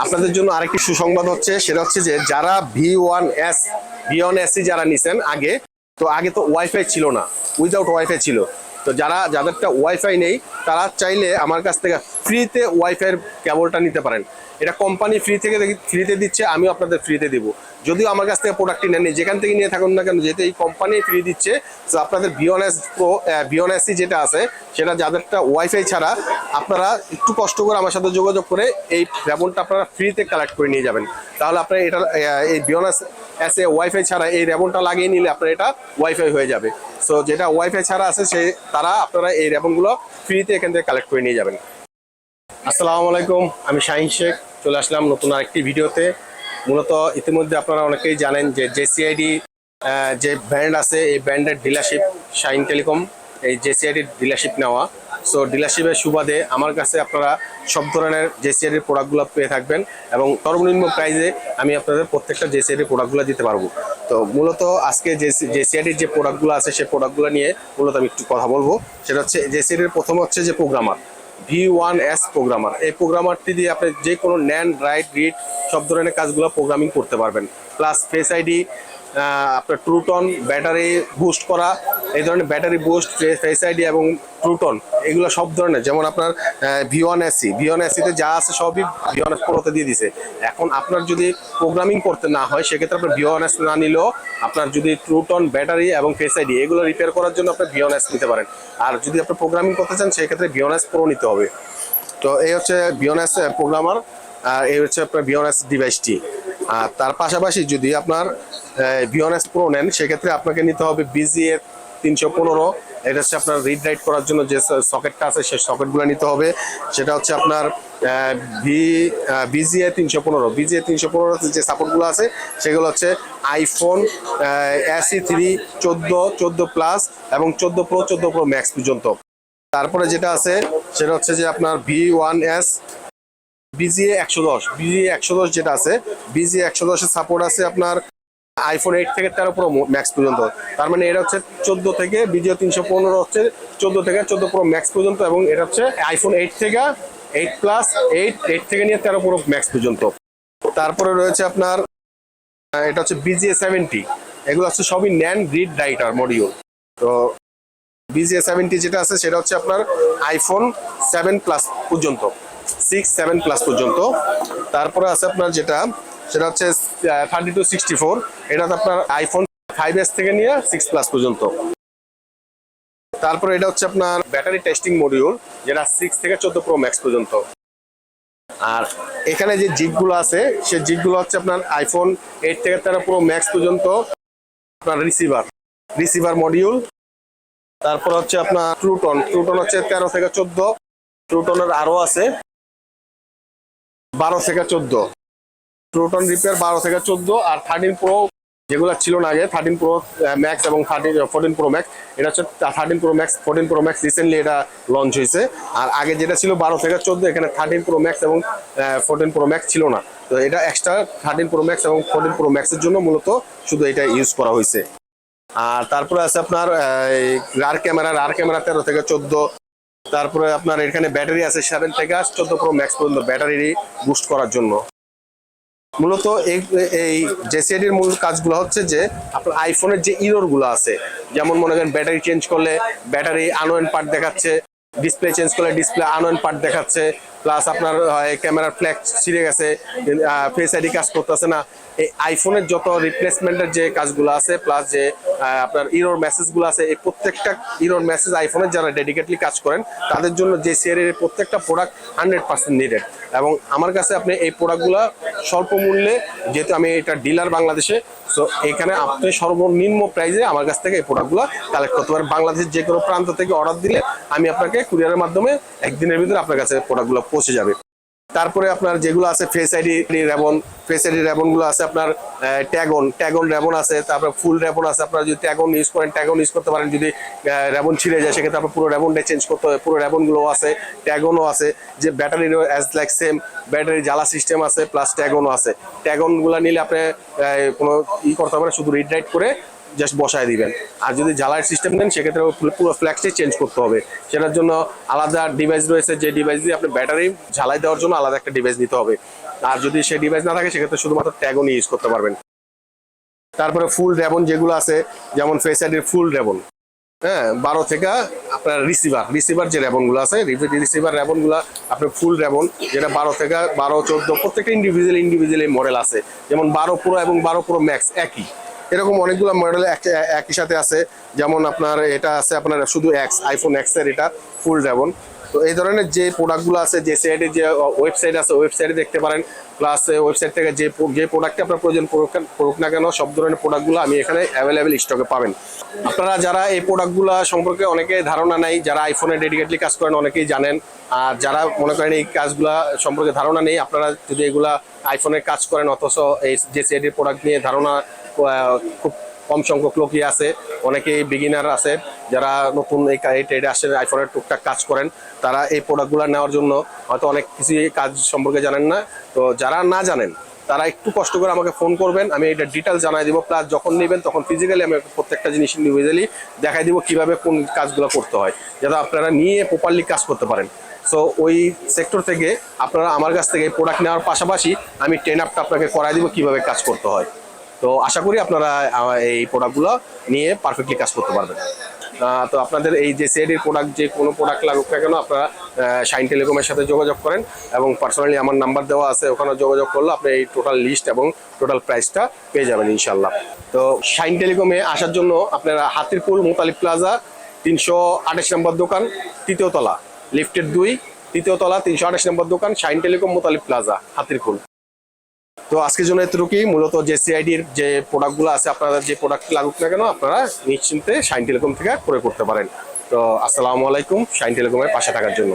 আপনাদের জন্য আরেকটি সুসংবাদ হচ্ছে, সেটা হচ্ছে যে যারা V1S যারা নিছেন আগে, তো আগে তো ওয়াইফাই ছিল না, উইদাউট ওয়াইফাই ছিল। তো যাদেরটা ওয়াইফাই নেই তারা চাইলে আমার কাছ থেকে ফ্রিতে ওয়াইফাইয়ের কেবলটা নিতে পারেন। এটা কোম্পানি ফ্রিতে দিচ্ছে, আমিও আপনাদের ফ্রিতে দিব। যদিও আমার কাছ থেকে প্রোডাক্টটি নেননি, যেখান থেকে নিয়ে থাকুন না কেন, যেহেতু এই কোম্পানি ফ্রি দিচ্ছে, তো আপনাদের V1S যেটা আছে সেটা যাদেরটা ওয়াইফাই ছাড়া, আপনারা একটু কষ্ট করে আমার সাথে যোগাযোগ করে এই রেবনটা আপনারা ফ্রিতে কালেক্ট করে নিয়ে যাবেন। তাহলে আপনার এটা এই V1S ওয়াইফাই ছাড়া এই রেবনটা লাগিয়ে নিলে আপনার এটা ওয়াইফাই হয়ে যাবে। সো যেটা ওয়াইফাই ছাড়া আছে আপনারা এই রেবনগুলো ফ্রিতে এখান থেকে কালেক্ট করে নিয়ে যাবেন। আসসালামু আলাইকুম, আমি শাহিন শেখ চলে আসলাম নতুন আরেকটি ভিডিওতে। মূলত ইতিমধ্যে আপনারা অনেকেই জানেন যে JCID যে ব্র্যান্ড আছে, এই ব্র্যান্ডের ডিলারশিপ শাহিন টেলিকম এই JCID ডিলারশিপ নেওয়া। সো ডিলারশিপের সুবাদে আমার কাছে আপনারা সব ধরনের JCID প্রোডাক্টগুলো পেয়ে থাকবেন এবং সর্বনিম্ন প্রাইসে আমি আপনাদের প্রত্যেকটা JCID প্রোডাক্টগুলো দিতে পারবো। তো মূলত আজকে JCID যে প্রোডাক্টগুলো আছে সেই প্রোডাক্টগুলো নিয়ে মূলত আমি একটু কথা বলবো। সেটা হচ্ছে JCID প্রথম হচ্ছে যে প্রোগ্রামার V1S প্রোগ্রামার। এই প্রোগ্রামারটি দিয়ে আপনি যে কোনো ন্যান্ড, রাইট, রিড সব ধরনের কাজগুলো প্রোগ্রামিং করতে পারবেন। প্লাস ফেস আইডি, আপনার ট্রুটন, ব্যাটারি বুস্ট করা, এই ধরনের ব্যাটারি বুস্ট, ফেস আইডি এবং ট্রুটন, এগুলো সব ধরনের। যেমন আপনার V1Sতে যা আছে সবই V1S Proতে দিয়ে দিছে। এখন আপনার যদি প্রোগ্রামিং করতে না হয় সেক্ষেত্রে আপনার V1S না নিলেও আপনার যদি ট্রুটন, ব্যাটারি এবং ফেস আইডি এগুলো রিপেয়ার করার জন্য আপনার V1S নিতে পারেন। আর যদি আপনি প্রোগ্রামিং করতে চান সেক্ষেত্রে V1S Pro নিতে হবে। তো এই হচ্ছে V1S প্রোগ্রামার, আর এই হচ্ছে আপনার V1S ডিভাইসটি। আর তার পাশাপাশি যদি আপনার V1S Pro নেন সেক্ষেত্রে আপনাকে নিতে হবে BGA 315। এটা হচ্ছে আপনার রিড রাইট করার জন্য যে সকেটটা আছে সেই সকেটগুলো নিতে হবে। সেটা হচ্ছে আপনার BGA 315 যে সাপোর্টগুলো আছে সেগুলো হচ্ছে iPhone SE 3, 14 প্লাস এবং 14 Pro, 14 Pro Max পর্যন্ত। তারপরে যেটা আছে সেটা হচ্ছে যে আপনার V1S BGA 110 যেটা আছে, BGA 110 এর সাপোর্ট আছে আপনার iPhone 8 থেকে 13 Pro Max পর্যন্ত। তার মানে এটা হচ্ছে 14 থেকে BGA 315 হচ্ছে 14 থেকে 14 Pro Max পর্যন্ত, এবং এটা হচ্ছে iPhone 8 থেকে 8 প্লাস 8 থেকে নিয়ে 13 Pro Max পর্যন্ত। তারপরে রয়েছে আপনার এটা হচ্ছে BGA 70, এগুলো হচ্ছে সবই ন্যান্ড, রিড, রাইটার মডিউল। তো BGA 70 যেটা আছে সেটা হচ্ছে আপনার iPhone 7 প্লাস পর্যন্ত, 6, 7 প্লাস পর্যন্ত। তারপরে আছে আপনার যেটা সেটা হচ্ছে 3264, এটা আপনার iPhone 5s থেকে নিয়ে 6 প্লাস পর্যন্ত। তারপরে এটা হচ্ছে আপনার ব্যাটারি টেস্টিং মডিউল, যেটা 6 থেকে 14 Pro Max পর্যন্ত। আর এখানে যে জিগগুলো আছে সেই জিগগুলো হচ্ছে আপনার iPhone 8 থেকে 13 Pro Max পর্যন্ত আপনার রিসিভার মডিউল। তারপর হচ্ছে আপনার ট্রুটন হচ্ছে 13 থেকে 14, ট্রুটনের আরো আছে 12 থেকে 14, ট্রুটন রিপেয়ার 12 থেকে 14। আর 13 Pro যেগুলো ছিল না আগে, 13 Pro Max এবং 14 Pro Max, এটা হচ্ছে 13 Pro Max, 14 Pro Max recently এটা লঞ্চ হয়েছে। আর আগে যেটা ছিল 12 থেকে 14, এখানে 13 Pro Max এবং 14 Pro Max ছিল না। তো এটা এক্সট্রা 13 Pro Max এবং 14 Pro Max এর জন্য মূলত শুধু এটা ইউজ করা হয়েছে। আর তারপরে আছে আপনার রার ক্যামেরা 13 থেকে 14। তারপরে আপনার এখানে ব্যাটারি আছে 7 থেকে 14 Pro Max পর্যন্ত ব্যাটারি বুস্ট করার জন্য। মূলত এই JCID এর মূল কাজগুলো হচ্ছে যে আপনার আইফোনের যে ইররগুলো আছে, যেমন মনে করেন ব্যাটারি চেঞ্জ করলে ব্যাটারি আনওয়েন পার্ট দেখাচ্ছে, ডিসপ্লে চেঞ্জ করলে ডিসপ্লে আনওয়েন পার্ট দেখাচ্ছে, প্লাস আপনার ক্যামেরার ফ্ল্যাশ ছিঁড়ে গেছে, ফেস আইডি কাজ করতেছে না, এই আইফোনের যত রিপ্লেসমেন্টের যে কাজগুলো আছে, প্লাস যে আপনার ইরর মেসেজগুলো আছে, এই প্রত্যেকটা ইরর মেসেজ আইফোনের যারা ডেডিকেটলি কাজ করেন তাদের জন্য JCID এর প্রত্যেকটা প্রোডাক্ট 100% নিডেড। এবং আমার কাছে আপনি এই প্রোডাক্টগুলো স্বল্প মূল্যে, যেহেতু আমি এটা ডিলার বাংলাদেশে, সো এখানে আপনি সর্বনিম্ন প্রাইসে আমার কাছ থেকে এই প্রোডাক্টগুলো কালেক্ট করতে পারেন। বাংলাদেশের যে কোনো প্রান্ত থেকে অর্ডার দিলে আমি আপনাকে কুরিয়ারের মাধ্যমে একদিনের ভিতরে আপনার কাছে প্রোডাক্টগুলো পৌঁছে যাবে। তারপরে আপনার যেগুলো আছে ফেস আইডি রেবনগুলো আছে আপনার ট্যাগন রেবন আছে, তারপরে ফুল রেবন আছে। আপনারা যদি ট্যাগন ইউজ করতে পারেন, যদি রেবন ছিঁড়ে যায় সেক্ষেত্রে আপনার পুরো রেবনটা চেঞ্জ করতে হবে। পুরো রেবনগুলো আছে, ট্যাগনও আছে, যে ব্যাটারিরও অ্যাজ লাইক সেম ব্যাটারি জ্বালা সিস্টেম আছে, প্লাস ট্যাগনও আছে। ট্যাগনগুলো নিলে আপনি কোনো করতে হবে না, শুধু রিড রাইট করে জাস্ট বসায় দিবেন। আর যদি জ্বালার সিস্টেম নেন সেক্ষেত্রে পুরো ফ্ল্যাক্সটাই চেঞ্জ করতে হবে। সেটার জন্য আলাদা ডিভাইস রয়েছে, যে ডিভাইস দিয়ে আপনি ব্যাটারি ঝালাই দেওয়ার জন্য আলাদা একটা ডিভাইস নিতে হবে। আর যদি সেই ডিভাইস না থাকে সেক্ষেত্রে শুধুমাত্র ট্যাগও নিয়ে ইউজ করতে পারবেন। তারপরে ফুল রেবন যেগুলো আছে, যেমন ফেস আইডির ফুল রেবন, হ্যাঁ 12 থেকে আপনার রিসিভার যে রেবনগুলো আছে, রিসিভার রেবনগুলো আপনার ফুল রেবন, যেটা 12 থেকে 12, 14 প্রত্যেকটা ইন্ডিভিজুয়ালি মডেল আছে। যেমন 12 প্রো এবং 12 প্রো ম্যাক্স একই, এরকম অনেকগুলো মডেল একই সাথে আছে। যেমন আপনার এটা আছে আপনার শুধু আইফোন এক্স এর এটা ফুল রেবন। তো এই ধরনের যে প্রোডাক্টগুলো আছে, যে সাইডে যে ওয়েবসাইট আছে ওয়েবসাইটে দেখতে পারেন, প্লাস ওয়েবসাইট থেকে যে প্রোডাক্টে আপনার প্রয়োজন পড়ুক না কেন, সব ধরনের প্রোডাক্টগুলো আমি এখানে অ্যাভেলেবেল স্টকে পাবেন। আপনারা যারা এই প্রোডাক্টগুলো সম্পর্কে অনেকে ধারণা নাই, যারা আইফোনে ডেডিকেটলি কাজ করেন অনেকেই জানেন, আর যারা মনে করেন এই কাজগুলো সম্পর্কে ধারণা নেই, আপনারা যদি এগুলা আইফোনের কাজ করেন অথচ এই JCID প্রোডাক্ট নিয়ে ধারণা খুব কম সংখ্যক লোকই আছে, অনেকেই বিগিনার আছে যারা নতুন এই ট্রেডে আসেন, আইফোনের টুকটাক কাজ করেন, তারা এই প্রোডাক্টগুলো নেওয়ার জন্য হয়তো অনেক কিছু কাজ সম্পর্কে জানেন না। তো যারা না জানেন তারা একটু কষ্ট করে আমাকে ফোন করবেন, আমি এটা ডিটেলস জানাই দিব। প্লাস যখন নেবেন তখন ফিজিক্যালি আমি প্রত্যেকটা জিনিস ইন্ডিভিজুয়ালি দেখাই দিব কিভাবে কোন কাজগুলো করতে হয়, যাতে আপনারা নিয়ে প্রপারলি কাজ করতে পারেন। সো ওই সেক্টর থেকে আপনারা আমার কাছ থেকে প্রোডাক্ট নেওয়ার পাশাপাশি আমি ট্রেন আপটা আপনাকে করাই দিব কিভাবে কাজ করতে হয়। তো আশা করি আপনারা এই প্রোডাক্টগুলো নিয়ে পারফেক্টলি কাজ করতে পারবেন। তো আপনাদের এই JCID প্রোডাক্ট যে কোনো প্রোডাক্ট লাগুক না কেন, আপনারা শাইন টেলিকমের সাথে যোগাযোগ করেন, এবং পার্সোনালি আমার নাম্বার দেওয়া আছে, ওখানে যোগাযোগ করলে আপনি এই টোটাল লিস্ট এবং টোটাল প্রাইসটা পেয়ে যাবেন ইনশাল্লাহ। তো শাইন টেলিকমে আসার জন্য আপনারা হাতিরপুল মোতালিব প্লাজা 328 নম্বর দোকান, 3য় তলা, লিফটের 2, 3য় তলা, 328 নম্বর দোকান, Shine Telecom Motalib Plaza, Hatirpool. তো আজকের জন্য এতটুকুই। মূলত JCID-র যে প্রোডাক্টগুলো আছে, আপনারা যে প্রোডাক্ট লাগুক না কেন আপনারা নিশ্চিন্তে শাইন টেলিকম থেকে ক্রয় করতে পারেন। তো আসসালামু আলাইকুম, শাইন টেলিকমের পাশে থাকার জন্য।